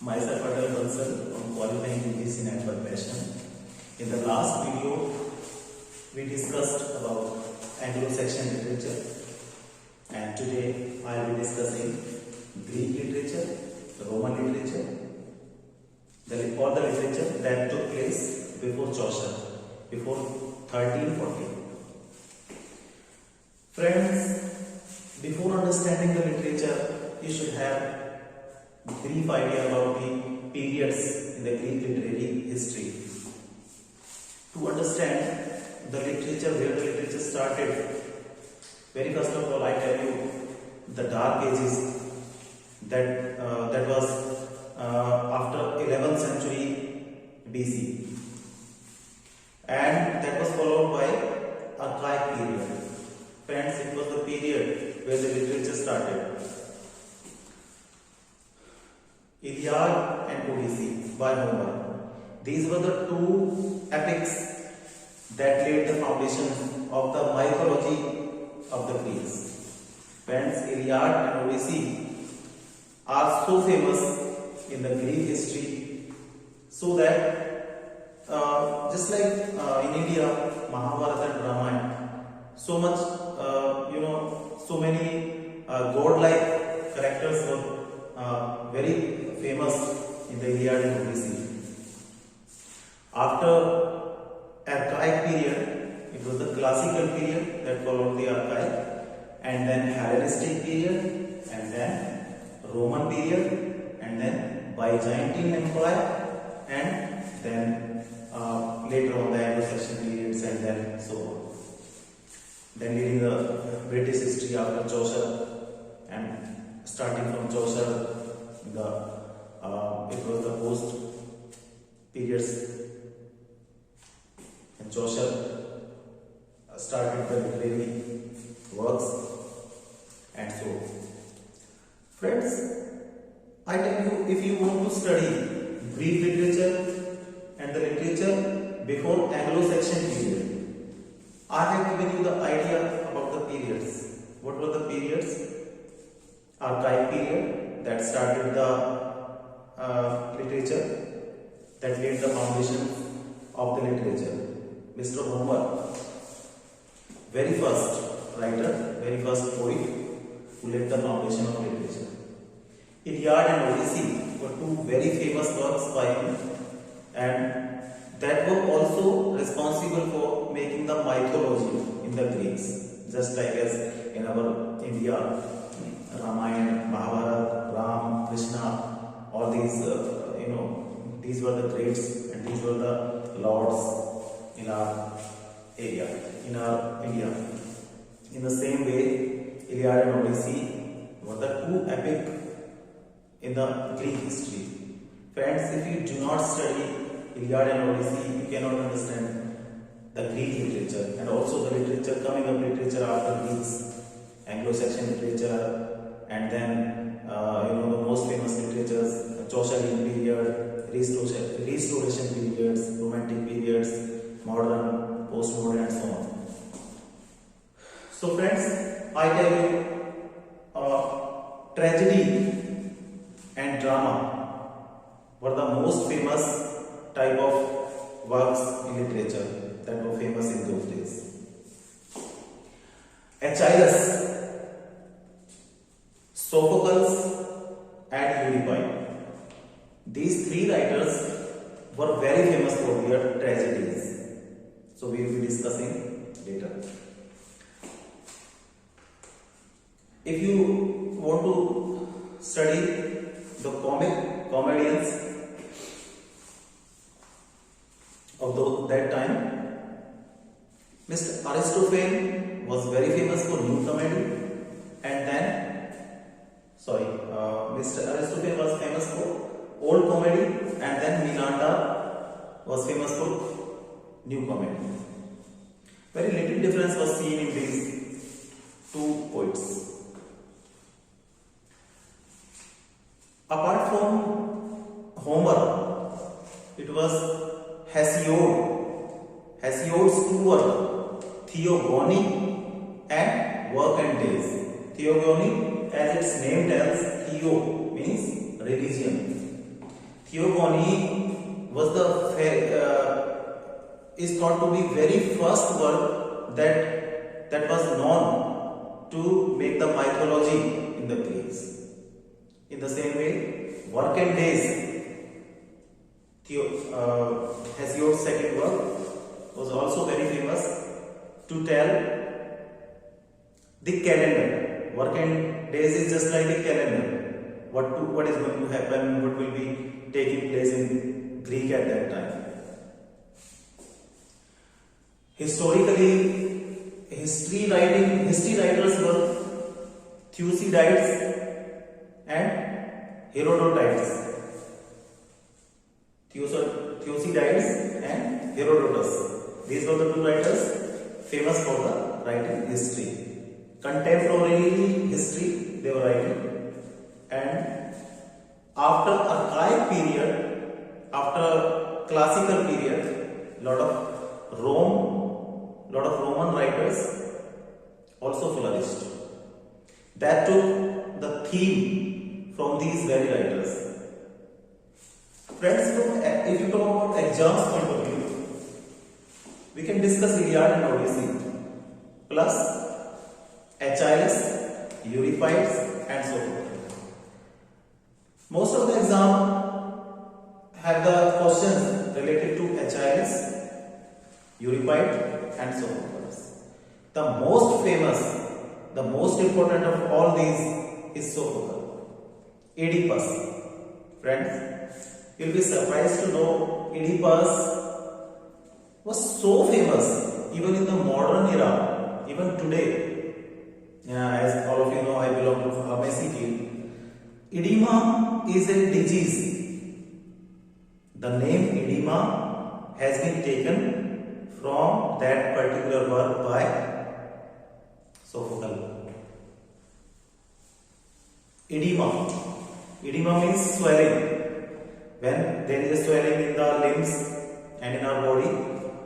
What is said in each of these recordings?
Myself Atal Bansal from qualifying BSc Network Passion. In the last video, we discussed about Anglo-Saxon literature, and today I will be discussing Greek literature, Roman literature, all the literature that took place before Chaucer, before 1340. Friends, before understanding the literature, you should have brief idea about the periods in the Greek literary history. To understand the literature, where the literature started, very first of all I tell you the Dark Ages, that was after 11th century BC, and that was followed by Archaic period. Friends, it was the period where the literature started. Iliad and Odyssey by Homer. These were the two epics that laid the foundation of the mythology of the Greeks. Friends, Iliad and Odyssey are so famous in the Greek history, so that just like in India, Mahabharata and Ramayana, so much so many godlike characters were very famous in the Iliad and Odyssey. After Archaic period, it was the classical period that followed the Archaic, and then Hellenistic period, and then Roman period, and then Byzantine Empire, and then later on the Anglo-Saxon periods, and then so on. Then leading the British history after Chaucer, and starting from Chaucer, it was the post periods, and Chaucer started the literary works, and so. Friends, I tell you, if you want to study Greek literature and the literature before Anglo-Saxon period, I have given you the idea about the periods. What were the periods? Archaic period, that started the literature, that laid the foundation of the literature. Mr. Homer, very first writer, very first poet who laid the foundation of literature. Iliad and Odyssey were two very famous works by him, and that were also responsible for making the mythology in the Greeks, just like as in our India, Ramayana, Mahabharata, Ram, Krishna, all these, these were the greats and these were the lords in our area, in our India. In the same way, Iliad and Odyssey were the two epic in the Greek history. Friends, if you do not study Iliad and Odyssey, you cannot understand the Greek literature, and also the literature coming up, literature after Greeks, Anglo-Saxon literature, and then the most famous literatures, Chaucerian period, Restoration periods, Romantic periods, modern, postmodern, and so on. So friends, I tell you, tragedy and drama were the most famous type of works in literature that were famous in those days. Aeschylus, Sophocles, and Euripides. These three writers were very famous for their tragedies. So we will be discussing later. If you want to study the comedians of that time, Mr. Aristophanes was very famous for new comedy, and then Mr. Aristophanes was famous for old comedy, and then Menander was famous for new comedy. Very little difference was seen in these two poets. Apart from Homer, it was Hesiod. Hesiod's two works, Theogony and Work and Days. Theogony, as its name tells, Theo means religion, Theogony was is thought to be very first word that was known to make the mythology in the Greeks. In the same way, work and days, Hesiod's second work, was also very famous to tell the calendar. Work and days is just like a calendar. What is going to happen, what will be taking place in Greek at that time. Historically, history writers were Thucydides and Herodotus. Thucydides and Herodotus. These were the two writers famous for the writing history. Contemporary history they were writing, and after archaic period, after classical period, lot of Roman writers also flourished. That took the theme from these very writers. Friends, if you talk about exams point of view, we can discuss Iliad and Odyssey, plus Aeschylus, Euripides, and so forth. Most of the exam have the questions related to Aeschylus, Euripides, and so forth. The most famous, the most important of all these is Sophocles, Oedipus. Friends, you'll be surprised to know Oedipus was so famous even in the modern era, even today. As all of you know, I belong to pharmacy field. Edema is a disease. The name edema has been taken from that particular work by Sophocles. Edema means swelling. When there is a swelling in the limbs and in our body,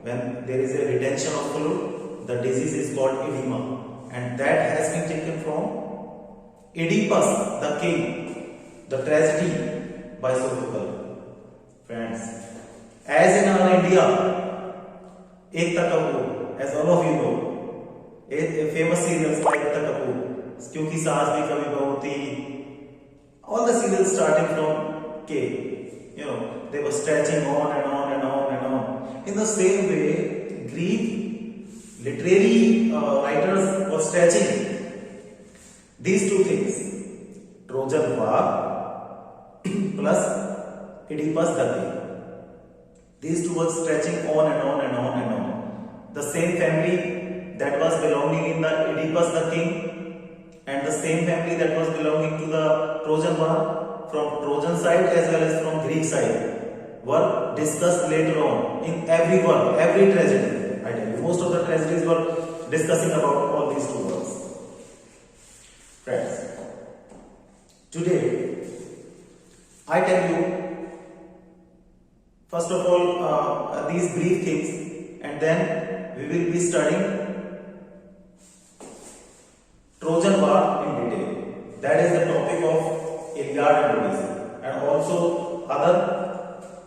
when there is a retention of fluid, the disease is called edema. And that has been taken from Oedipus, the king, the tragedy by Sophocles. Friends, as in our India, Ekta Kapoor, as all of you know, a famous serials like Ekta Kapoor, Kyunki Saas Bhi Kabhi Bahu Thi, all the serials starting from K, they were stretching on and on and on and on. In the same way, Greek literary writers were stretching these two things, Trojan War plus Oedipus the king. These two were stretching on and on and on and on. The same family that was belonging in the Oedipus the king and the same family that was belonging to the Trojan War from Trojan side as well as from Greek side were discussed later on in every work, every tragedy. I tell you, most of the tragedies were discussing about all these two works. Friends, today I tell you first of all these brief things, and then we will be studying Trojan War in detail. That is the topic of Iliad and Odyssey, and also other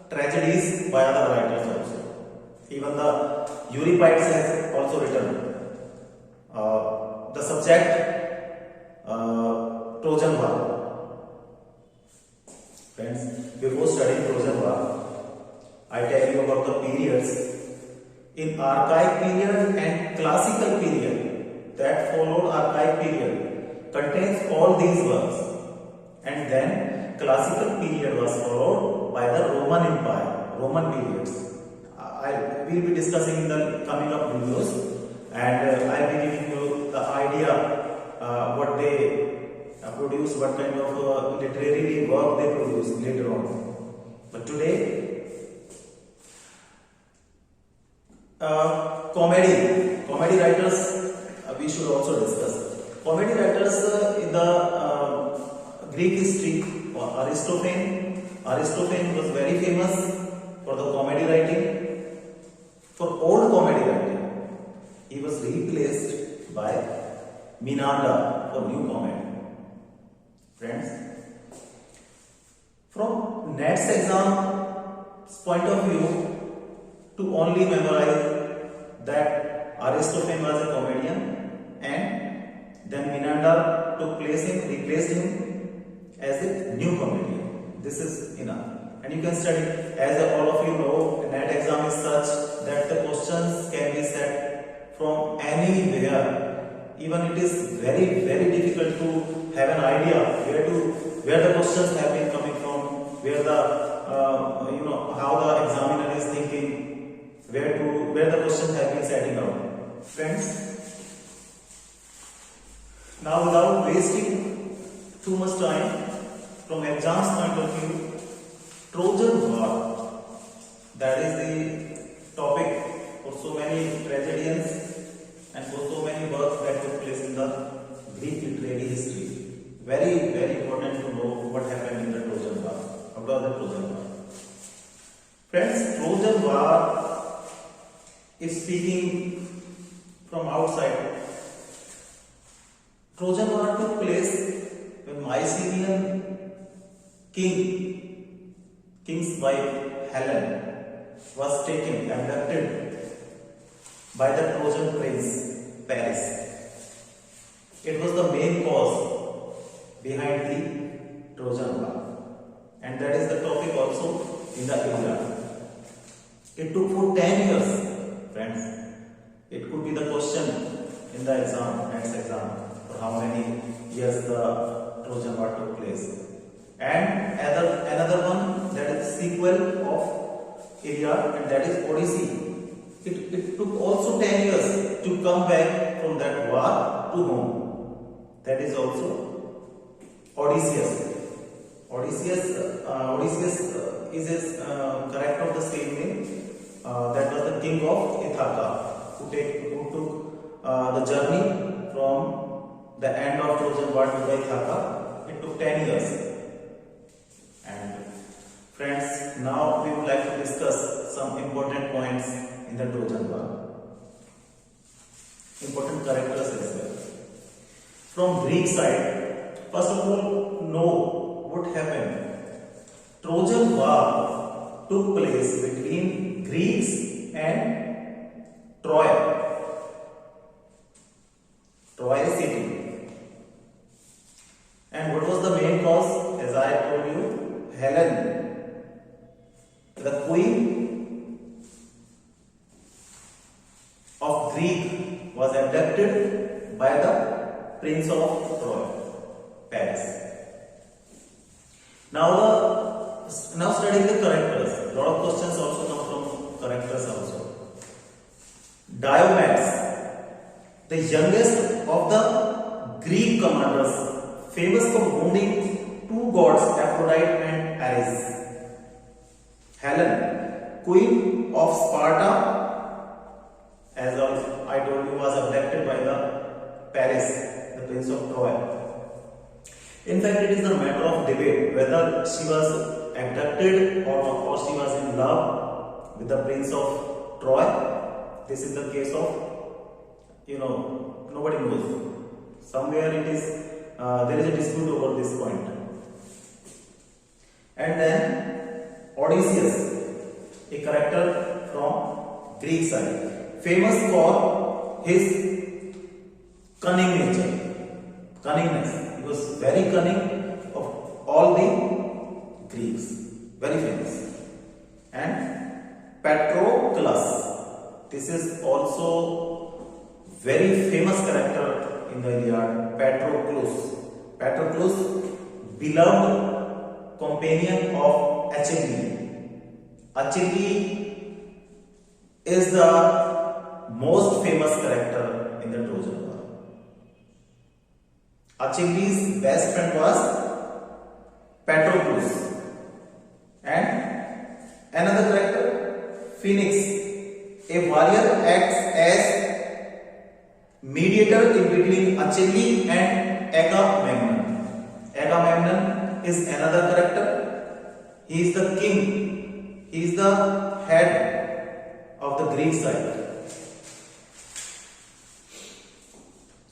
tragedies by other writers also. Even the Euripides has also written the subject Trojan War. Friends, before studying Trojan War, I tell you about the periods. In archaic period and classical period that followed archaic period contains all these works, and then classical period was followed by the Roman Empire, Roman periods. I will be discussing in the coming up videos, and I will be giving you the idea what they produce, what kind of literary work they produce later on. But today, comedy writers we should also discuss. Comedy writers in the Greek history, Aristophanes was very famous for the comedy writing. For old comedy writing, he was replaced by Menander for new comedy. Friends, from net NET's exam's point of view, to only memorize that Aristophanes was a comedian and then Menander replaced him as a new comedian. This is enough. And you can study, as all of you know, the NET exam is such that the questions can be set from anywhere. Even it is very, very difficult to have an idea where the questions have been coming from, where the how the examiner is thinking, where the questions have been setting out. Friends, now without wasting too much time, from exam's point of view, Trojan War, that is the topic for so many tragedians and for so many works that took place in the Greek literary history. Very, very important to know what happened in the Trojan War. What was the Trojan War? Friends, Trojan War is speaking from outside. Trojan War took place when Mycenaean king's wife Helen was abducted by the Trojan prince Paris. It was the main cause behind the Trojan War, and that is the topic also in the Iliad. It took for 10 years, friends. It could be the question in the exam, next exam, for how many years the Trojan War took place. And another one, that is sequel of Iliad, and that is Odyssey. It took also 10 years to come back from that war to home. That is also Odysseus. Odysseus is a character of the same name. That was the king of Ithaca, who took the journey from the end of Trojan War to Ithaca. It took 10 years. And friends, now we would like to discuss some important points in the Trojan War. Important characters as well. From Greek side, first of all, know what happened. Trojan War took place between Greeks and Troy city. And what was the main cause? As I told you, Helen, the queen of Greek, was abducted by the prince of Troy, Paris. Now studying the characters. A lot of questions also come from characters also. Diomedes, the youngest of the Greek commanders, famous for wounding two gods, Aphrodite and Ares. Helen, queen of Sparta, as I told you, was abducted by the Paris, the prince of Troy. In fact, it is a matter of debate whether she was abducted or she was in love with the prince of Troy. This is the case of, nobody knows. Somewhere it is, there is a dispute over this point. And then Odysseus, a character from Greek side, famous for his cunningness. He was very cunning of all the Greeks, very famous. And Patroclus, this is also very famous character in the Iliad. Patroclus, beloved companion of Achilles. Achilles is the most famous character in the Trojan War. Achilles' best friend was Patroclus. And another character, Phoenix, a warrior, acts as mediator in between Achilles and Agamemnon. Agamemnon is another character. He is the king. He is the head of the Greek side.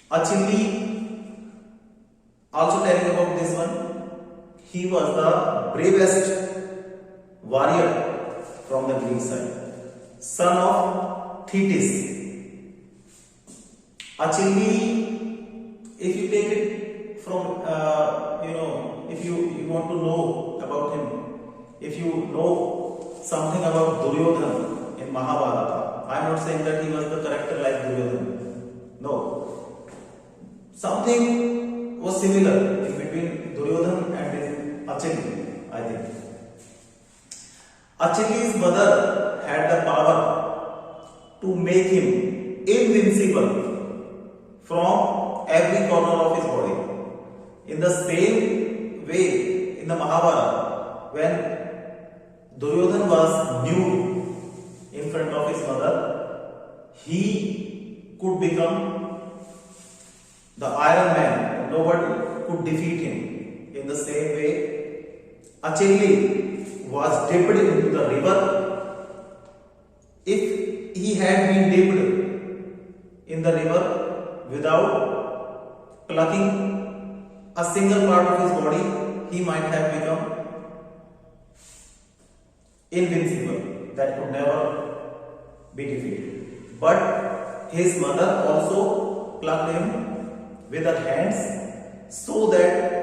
Achilles, also telling about this one, he was the bravest warrior from the Greek side, son of Thetis. Achilles, if you take it from, if you want to know about him, if you know something about Duryodhana in Mahabharata, I am not saying that he was the character like Duryodhana. No. Something was similar in between Duryodhana and Achilles, I think. Achilles' mother had the power to make him invincible from every corner of his body. In the same way, in the Mahabharata, when Duryodhana was nude in front of his mother, he could become the Iron Man. Nobody could defeat him. In the same way, Achilles was dipped into the river. If he had been dipped in the river without plucking a single part of his body, he might have become invincible. That could never be defeated. But his mother also plucked him with her hands so that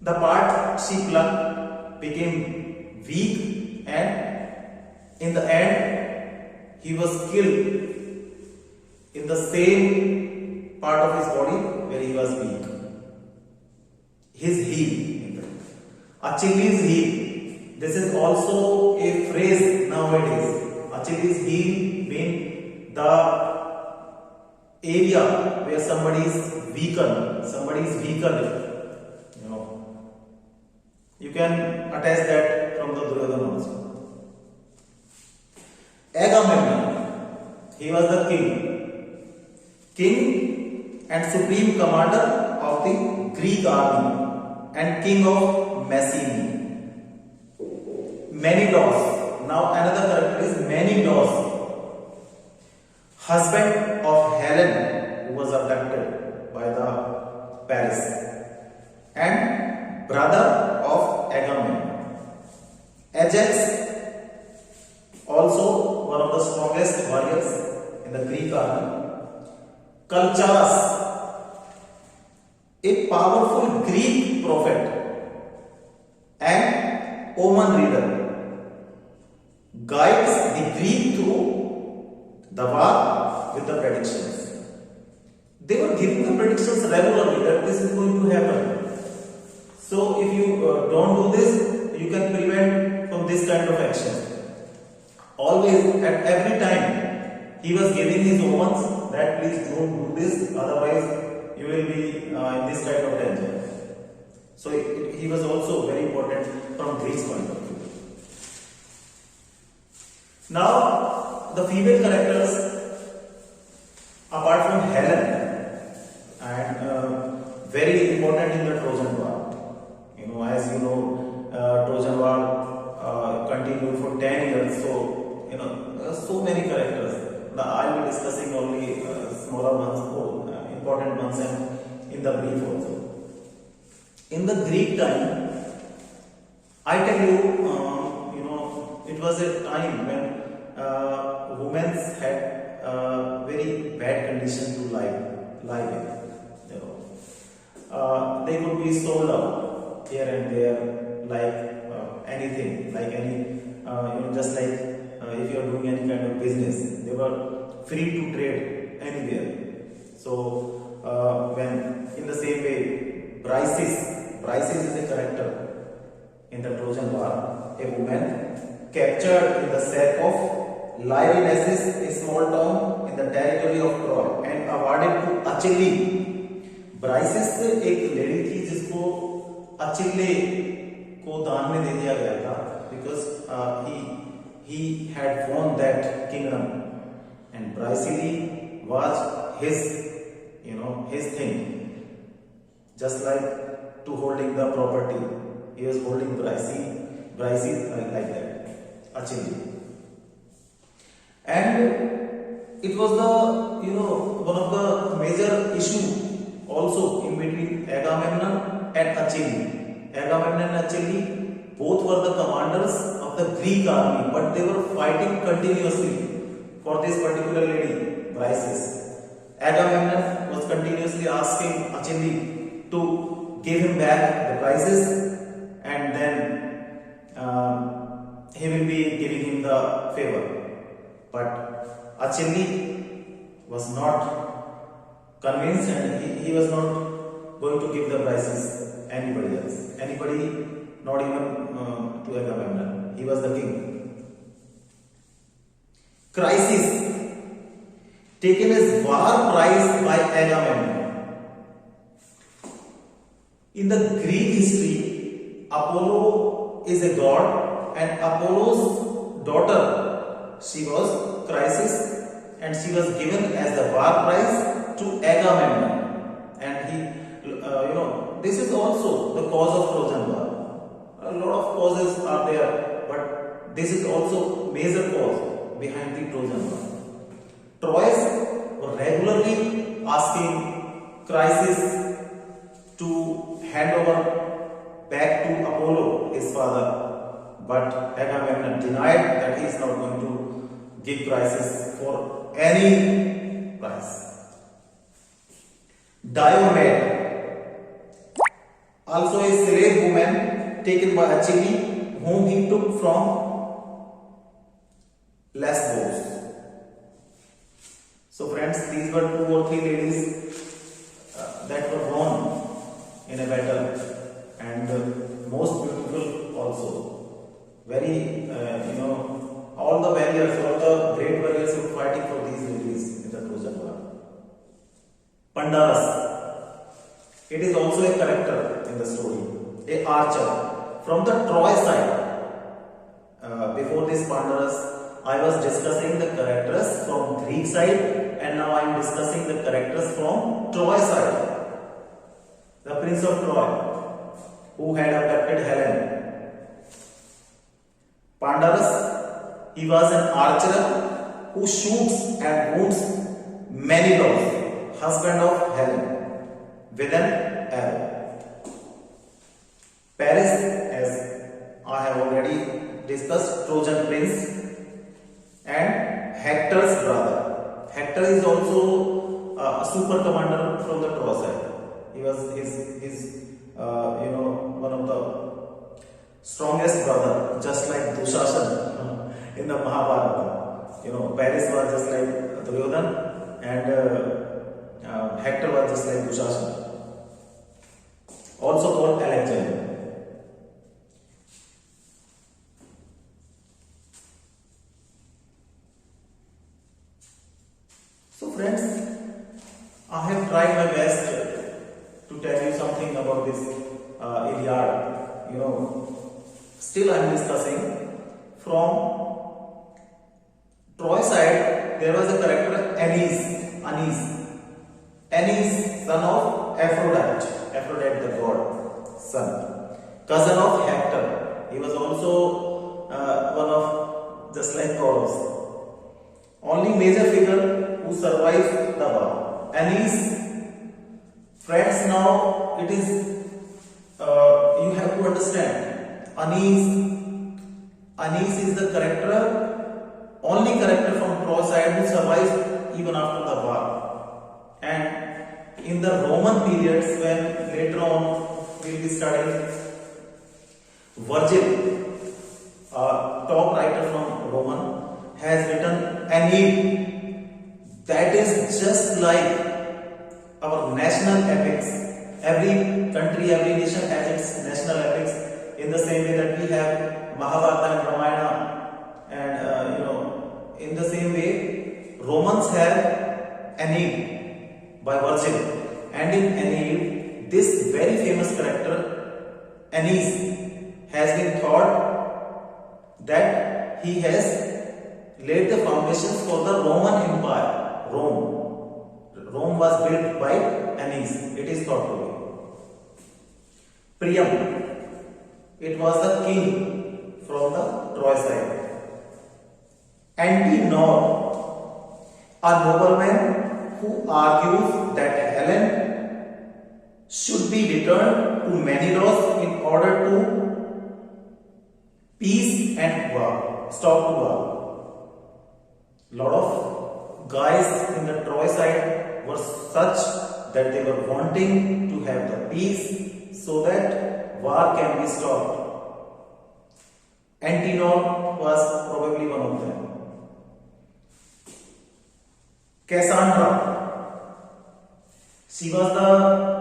the part she plucked became weak, and in the end he was killed in the same part of his body where he was weak. His heel, Achilles' heel. This is also a phrase nowadays. Achilles' heel means the area where somebody is weakened. You can attach that from the Duryodhana also. Agamemnon, he was the king and supreme commander of the Greek army and king of Messene. Menelaus, now another character is Menelaus, husband of Helen, who was abducted by the Paris, and brother of Agamemnon. Ajax, also one of the strongest warriors in the Greek army. Calchas, a powerful Greek prophet and omen reader, guides the Greek through the war with the predictions. They were giving the predictions regularly that this is going to happen. So if you don't do this, you can prevent from this kind of action. Always, at every time, he was giving his omens that please don't do this, otherwise you will be in this kind of danger. So he was also very important from Greek's point of view. Now, the female characters, apart from Helen, and very important in the Trojan War. As you know, Trojan War continued for 10 years. So, there are so many characters. I will be discussing only smaller ones, important ones, and in the brief also. In the Greek time, I tell you, it was a time when women had very bad condition to live in. They could be sold out here and there, like anything, like any, just like if you are doing any kind of business, they were free to trade anywhere. So when in the same way, Briseis is a character in the Trojan War, a woman captured in the sack of Lyonesse, a small town in the territory of Troy, and awarded to Achilles. ब्राइसिस एक lady थी जिसको अचिल्ले को दान में दे दिया गया था, because he had won that kingdom, and Briseis was his thing, just like to holding the property. He was holding Briseis like that, Achilles, and it was the one of the major issue also in between Agamemnon and Achilles. Agamemnon and Achilles were the commanders of the Greek army, but they were fighting continuously for this particular lady, Briseis. Agamemnon was continuously asking Achilles to give him back the prizes, and then he will be giving him the favor. But Achilles was not convinced, and he was not going to give the prizes anybody else. Anybody, not even to Agamemnon. He was the king. Chryses, taken as war prize by Agamemnon. In the Greek history, Apollo is a god, and Apollo's daughter, she was Chryses, and she was given as the war prize to Agamemnon. And this is also the cause of Trojan War. A lot of causes are there, but this is also major cause behind the Trojan War. Troyes were regularly asking Chryses to hand over back to Apollo, his father, but Agamemnon denied that he is not going to give Chryses for any price. Diomed, also a slave woman taken by Achilles, whom he took from Lesbos. So friends, these were 2 or 3 ladies that were born in a battle, and most beautiful also. Very, all the warriors, all the great warriors were fighting for these ladies in the Trojan War. Pandarus. It is also a character in the story, a archer from the Troy side. Before this Pandarus, I was discussing the characters from Greek side, and now I am discussing the characters from Troy side. The Prince of Troy, who had abducted Helen. Pandarus, he was an archer who shoots and wounds Menelaus, husband of Helen, with an arrow. Paris, as I have already discussed, Trojan prince, and Hector's brother. Hector is also a super commander from the Troy side. He was his one of the strongest brother, just like Dushashan in the Mahabharata. Paris was just like Duryodhan, and Hector was just like Dushashan, also called Alexander. So friends, I have tried my best to tell you something about this Iliad. Still I am discussing. From Troy side, there was a character Aeneas, son of Aphrodite the god, son, cousin of Hector. He was also one of just like Chorus. Only major figure who survived the war. Aeneas. Friends, now it is you have to understand. Aeneas is the only character from Troy side who survived even after the war. And in the Roman periods, when later on we will be studying, Virgil, a top writer from Roman, has written Aeneid. That is just like our national epics. Every country, every nation has its national epics. In the same way that we have Mahabharata and Ramayana, and in the same way, Romans have Aeneid by Virgil. And in Aeneid, this very famous character, Aeneas, has been thought that he has laid the foundations for the Roman Empire. Rome was built by Aeneas, it is thought to be. Priam, it was the king from the Troy side. Antenor, a nobleman who argues that Helen should be returned to Menelaus in order to peace and war, stop to war. Lot of guys in the Troy side were such that they were wanting to have the peace so that war can be stopped. Antenor was probably one of them. Cassandra, she was the